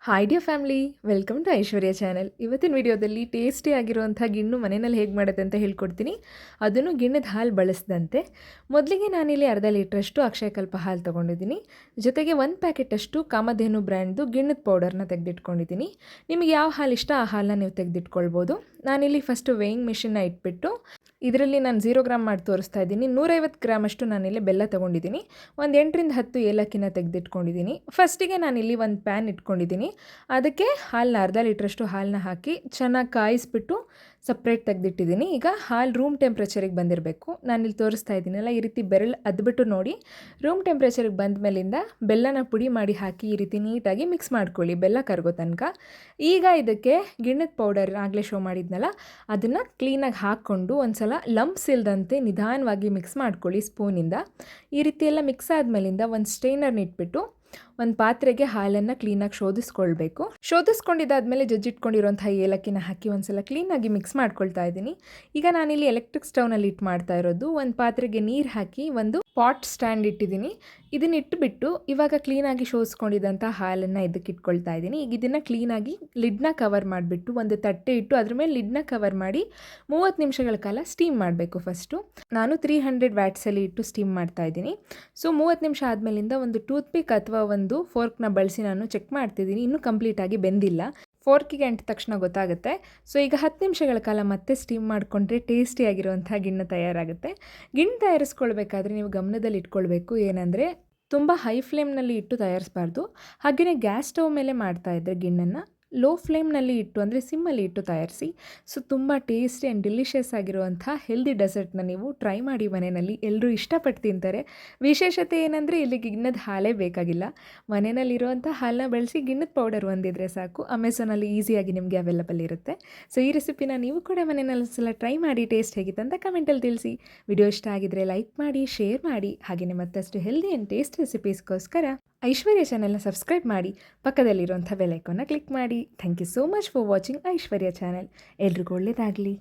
Hi dear family, welcome to Aishwarya channel. ಇವತ್ತಿನ ವಿಡಿಯೋದಲ್ಲಿ tasty ಆಗಿರುವಂಥ ಗಿಣ್ಣು ಮನೆಯಲ್ಲಿ ಹೇಗೆ ಮಾಡೋದು ಅಂತ ಹೇಳ್ಕೊಡ್ತೀನಿ. ಅದನ್ನು ಗಿಣ್ಣದ ಹಾಲು ಬಳಸದಂತೆ. ಮೊದಲಿಗೆ ನಾನಿಲ್ಲಿ ಅರ್ಧ ಲೀಟ್ರಷ್ಟು ಅಕ್ಷಯಕಲ್ಪ ಹಾಲು ತೊಗೊಂಡಿದ್ದೀನಿ. ಜೊತೆಗೆ 1 ಪ್ಯಾಕೆಟಷ್ಟು ಕಾಮಧೇನು ಬ್ರ್ಯಾಂಡ್ದು ಗಿಣ್ಣದ ಪೌಡರ್ನ ತೆಗೆದಿಟ್ಕೊಂಡಿದ್ದೀನಿ. ನಿಮಗೆ ಯಾವ ಹಾಲು ಇಷ್ಟ ಆ ಹಾಲನ್ನ ನೀವು ತೆಗೆದಿಟ್ಕೊಳ್ಬೋದು. ನಾನಿಲ್ಲಿ ಫಸ್ಟು ವೇಯಿಂಗ್ ಮಿಷಿನ್ನ ಇಟ್ಬಿಟ್ಟು ಇದರಲ್ಲಿ ನಾನು 0 ಗ್ರಾಮ್ ಮಾಡಿ ತೋರಿಸ್ತಾ ಇದ್ದೀನಿ. 150 ಗ್ರಾಮಷ್ಟು ನಾನಿಲ್ಲಿ ಬೆಲ್ಲ ತೊಗೊಂಡಿದ್ದೀನಿ. ಒಂದು 8ರಿಂದ 10 ಏಲಕ್ಕಿನ ತೆಗೆದಿಟ್ಕೊಂಡಿದ್ದೀನಿ. ಫಸ್ಟಿಗೆ ನಾನಿಲ್ಲಿ ಒಂದು ಪ್ಯಾನ್ ಇಟ್ಕೊಂಡಿದ್ದೀನಿ. ಅದಕ್ಕೆ ಹಾಲನ್ನ ಅರ್ಧ ಲೀಟ್ರಷ್ಟು ಹಾಲನ್ನ ಹಾಕಿ ಚೆನ್ನಾಗಿ ಕಾಯಿಸ್ಬಿಟ್ಟು ಸಪ್ರೇಟ್ ತೆಗೆದಿಟ್ಟಿದ್ದೀನಿ. ಈಗ ಹಾಲು ರೂಮ್ ಟೆಂಪ್ರೇಚರಿಗೆ ಬಂದಿರಬೇಕು. ನಾನಿಲ್ಲಿ ತೋರಿಸ್ತಾ ಇದ್ದೀನಲ್ಲ, ಈ ರೀತಿ ಬೆರಳು ಅದ್ಬಿಟ್ಟು ನೋಡಿ. ರೂಮ್ ಟೆಂಪ್ರೇಚರಿಗೆ ಬಂದ ಮೇಲಿಂದ ಬೆಲ್ಲನ ಪುಡಿ ಮಾಡಿ ಹಾಕಿ ಈ ರೀತಿ ನೀಟಾಗಿ ಮಿಕ್ಸ್ ಮಾಡ್ಕೊಳ್ಳಿ ಬೆಲ್ಲ ಕರಗೋ ತನಕ. ಈಗ ಇದಕ್ಕೆ ಗಿಣ್ಣದ ಪೌಡರ್ ಆಗಲೇ ಶೋ ಮಾಡಿದ್ನಲ್ಲ, ಅದನ್ನು ಕ್ಲೀನಾಗಿ ಹಾಕ್ಕೊಂಡು ಒಂದು ಸಲ ಲಂಪ್ಸ್ ಇಲ್ದಂತೆ ನಿಧಾನವಾಗಿ ಮಿಕ್ಸ್ ಮಾಡ್ಕೊಳ್ಳಿ ಸ್ಪೂನಿಂದ. ಈ ರೀತಿ ಎಲ್ಲ ಮಿಕ್ಸ್ ಆದಮೇಲಿಂದ ಒಂದು ಸ್ಟೈನರ್ನ ಇಟ್ಬಿಟ್ಟು ಒಂದು ಪಾತ್ರೆಗೆ ಹಾಲನ್ನು ಕ್ಲೀನಾಗಿ ಶೋಧಿಸ್ಕೊಳ್ಬೇಕು. ಶೋಧಿಸ್ಕೊಂಡಿದ್ದಾದಮೇಲೆ ಜಜ್ಜಿಟ್ಕೊಂಡಿರೋಂಥ ಏಲಕ್ಕಿನ ಹಾಕಿ ಒಂದು ಸಲ ಕ್ಲೀನಾಗಿ ಮಿಕ್ಸ್ ಮಾಡ್ಕೊಳ್ತಾ ಇದ್ದೀನಿ. ಈಗ ನಾನಿಲ್ಲಿ ಎಲೆಕ್ಟ್ರಿಕ್ ಸ್ಟವ್ನಲ್ಲಿ ಇಟ್ಟು ಮಾಡ್ತಾ ಇರೋದು. ಒಂದು ಪಾತ್ರೆಗೆ ನೀರು ಹಾಕಿ ಒಂದು ಪಾಟ್ ಸ್ಟ್ಯಾಂಡ್ ಇಟ್ಟಿದ್ದೀನಿ. ಇದನ್ನ ಇಟ್ಟುಬಿಟ್ಟು ಇವಾಗ ಕ್ಲೀನಾಗಿ ಶೋಧಿಸ್ಕೊಂಡಿದ್ದಂಥ ಹಾಲನ್ನು ಇದಕ್ಕೆ ಇಟ್ಕೊಳ್ತಾ ಇದ್ದೀನಿ. ಈಗ ಇದನ್ನು ಕ್ಲೀನಾಗಿ ಲಿಡ್ನ ಕವರ್ ಮಾಡಿಬಿಟ್ಟು ಒಂದು ತಟ್ಟೆ ಇಟ್ಟು ಅದ್ರ ಮೇಲೆ ಲಿಡ್ನ ಕವರ್ ಮಾಡಿ 30 ನಿಮಿಷಗಳ ಕಾಲ ಸ್ಟೀಮ್ ಮಾಡಬೇಕು. ಫಸ್ಟು ನಾನು 300 ವ್ಯಾಟ್ಸಲ್ಲಿ ಇಟ್ಟು ಸ್ಟೀಮ್ ಮಾಡ್ತಾ ಇದ್ದೀನಿ. ಸೊ 30 ನಿಮಿಷ ಆದಮೇಲಿಂದ ಒಂದು ಟೂತ್ಪಿಕ್ ಅಥವಾ ಒಂದು ಫೋರ್ಕ್ನ ಬಳಸಿ ನಾನು ಚೆಕ್ ಮಾಡ್ತಿದ್ದೀನಿ. ಇನ್ನೂ ಕಂಪ್ಲೀಟಾಗಿ ಬೆಂದಿಲ್ಲ. ಫೋರ್ಕಿಗೆ ಅಂಟಿದ ತಕ್ಷಣ ಗೊತ್ತಾಗುತ್ತೆ. ಸೊ ಈಗ 10 ನಿಮಿಷಗಳ ಕಾಲ ಮತ್ತೆ ಸ್ಟೀಮ್ ಮಾಡಿಕೊಂಡ್ರೆ ಟೇಸ್ಟಿಯಾಗಿರುವಂಥ ಗಿಣ್ಣು ತಯಾರಾಗುತ್ತೆ. ಗಿಣ್ಣು ತಯಾರಿಸ್ಕೊಳ್ಬೇಕಾದ್ರೆ ನೀವು ಗಮನದಲ್ಲಿ ಇಟ್ಕೊಳ್ಬೇಕು ಏನಂದರೆ, ತುಂಬ ಹೈ ಫ್ಲೇಮ್ನಲ್ಲಿ ಇಟ್ಟು ತಯಾರಿಸಬಾರ್ದು. ಹಾಗೆಯೇ ಗ್ಯಾಸ್ ಸ್ಟವ್ ಮೇಲೆ ಮಾಡ್ತಾಯಿದ್ರೆ ಗಿಣ್ಣನ್ನು ಲೋ ಫ್ಲೇಮ್ನಲ್ಲಿ ಇಟ್ಟು, ಅಂದರೆ ಸಿಮ್ಮಲ್ಲಿ ಇಟ್ಟು ತಯಾರಿಸಿ. ಸೊ ತುಂಬ ಟೇಸ್ಟಿ ಆ್ಯಂಡ್ ಡಿಲಿಷಿಯಸ್ ಆಗಿರುವಂಥ ಹೆಲ್ದಿ ಡೆಸರ್ಟ್ನ ನೀವು ಟ್ರೈ ಮಾಡಿ ಮನೆಯಲ್ಲಿ. ಎಲ್ಲರೂ ಇಷ್ಟಪಟ್ಟು ತಿಂತಾರೆ. ವಿಶೇಷತೆ ಏನಂದರೆ ಇಲ್ಲಿ ಗಿಣ್ಣದ ಹಾಲೇ ಬೇಕಾಗಿಲ್ಲ. ಮನೆಯಲ್ಲಿರುವಂಥ ಹಾಲನ್ನ ಬಳಸಿ ಗಿಣ್ಣದ ಪೌಡರ್ ಒಂದಿದ್ರೆ ಸಾಕು. ಅಮೆಝಾನಲ್ಲಿ ಈಸಿಯಾಗಿ ನಿಮಗೆ ಅವೈಲಬಲ್ ಇರುತ್ತೆ. ಸೊ ಈ ರೆಸಿಪಿನ ನೀವು ಕೂಡ ಮನೆಯಲ್ಲಿ ಒಂದ್ಸಲ ಟ್ರೈ ಮಾಡಿ ಟೇಸ್ಟ್ ಹೇಗಿತ್ತು ಅಂತ ಕಮೆಂಟಲ್ಲಿ ತಿಳಿಸಿ. ವಿಡಿಯೋ ಇಷ್ಟ ಆಗಿದ್ದರೆ ಲೈಕ್ ಮಾಡಿ, ಶೇರ್ ಮಾಡಿ. ಹಾಗೆಯೇ ಮತ್ತಷ್ಟು ಹೆಲ್ದಿ ಆ್ಯಂಡ್ ಟೇಸ್ಟ್ ರೆಸಿಪೀಸ್ಗೋಸ್ಕರ ಐಶ್ವರ್ಯ ಚಾನೆಲ್ನ ಸಬ್ಸ್ಕ್ರೈಬ್ ಮಾಡಿ, ಪಕ್ಕದಲ್ಲಿರುವಂಥ ಬೆಲ್ ಐಕಾನ್ನ ಕ್ಲಿಕ್ ಮಾಡಿ. Thank you so much for watching Aishwarya channel. ಎಲ್ರಿಗೂ ಒಳ್ಳೆಯದಾಗಲಿ.